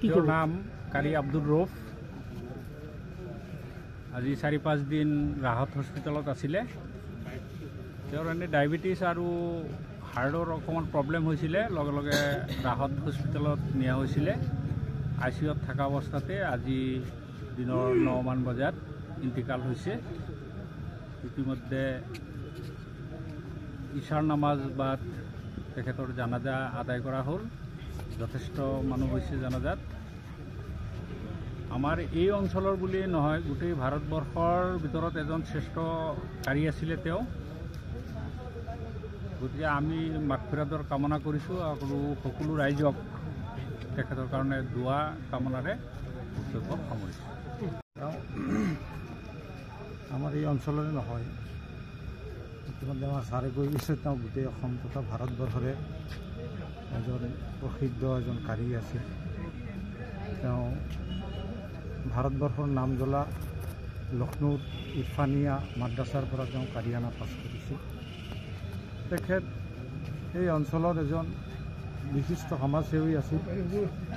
তেওঁৰ নাম কাৰী আব্দুল ৰৌফ। আজি 4-5 দিন ৰাহত হস্পিটেলত আছিলে। তেওঁৰ এনে ডায়েবেটিছ আৰু হাৰ্টৰ অকণমান প্ৰব্লেম হৈছিলে, লগে লগে ৰাহত হস্পিটেলত নিয়া হৈছিলে। ICUত থকা অৱস্থাতে আজি দিনৰ 9 মান বজাত ইন্তিকাল হৈছে। ইতিমধ্যে ইশাৰ নামাজ বাদ তেখেতৰ জানাজা আদায় কৰা হ'ল। যথেষ্ট মানুহ হৈছে জানাজাত। আমাৰ এই অঞ্চলৰ বুলি নহয়, গোটেই ভাৰতবৰ্ষৰ ভিতৰত এজন শ্ৰেষ্ঠ কাৰী আছিলে তেওঁ। গতিকে আমি মাগফিৰাতৰ কামনা কৰিছোঁ আৰু সকলো ৰাইজক তেখেতৰ কাৰণে দোৱা কামনাৰে বক্তব্য সামৰিছোঁ। আমাৰ এই অঞ্চলৰে নহয়, ইতিমধ্যে আমাৰ ছাৰে কৈ গৈছে, তেওঁ গোটেই অসম তথা ভাৰতবৰ্ষৰে এজন প্ৰসিদ্ধ এজন কাৰী আছিল। তেওঁ ভাৰতবৰ্ষৰ নাম জ্বলা লক্ষ্ণৌৰ ইৰফানিয়া মাদ্ৰাছাৰ পৰা তেওঁ কাৰিয়ানা পাছ কৰিছিল। তেখেত এই অঞ্চলৰ এজন বিশিষ্ট সমাজসেৱী আছিল।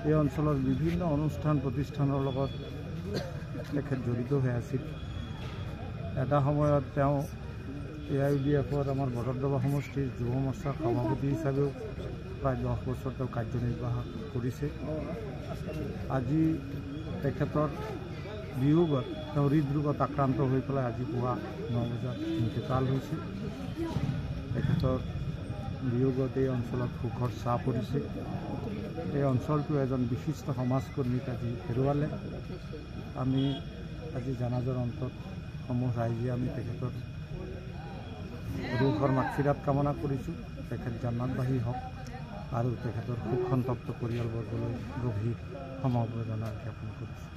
এই অঞ্চলৰ বিভিন্ন অনুষ্ঠান প্ৰতিষ্ঠানৰ লগত তেখেত জড়িত হৈ আছিল। এটা সময়ত তেওঁ AIUDFৰ আমাৰ বৰদবা সমষ্টিৰ যুৱ মৰ্চাৰ সভাপতি হিচাপেও প্ৰায় 10 বছৰ তেওঁ কাৰ্যনিৰ্বাহ কৰিছে। আজি তেখেতৰ বিয়োগত তেওঁ হৃদৰোগত আক্ৰান্ত হৈ পেলাই আজি পুৱা 9 বজাত ইন্তিকাল হৈছে। তেখেতৰ বিয়োগত এই অঞ্চলত শোকৰ ছাঁ পৰিছে। এই অঞ্চলটো এজন বিশিষ্ট সমাজকৰ্মীক আজি হেৰুৱালে। আমি আজি জানাজাৰ অন্তত সমূহ ৰাইজে আমি তেখেতৰ ৰুহৰ মাগফিৰাত কামনা কৰিছোঁ। তেখেত জান্নাতবাসী হওক আৰু তেখেতৰ শোক সন্তপ্ত পৰিয়ালবৰ্গলৈ গভীৰ সমবেদনা জ্ঞাপন কৰিছোঁ।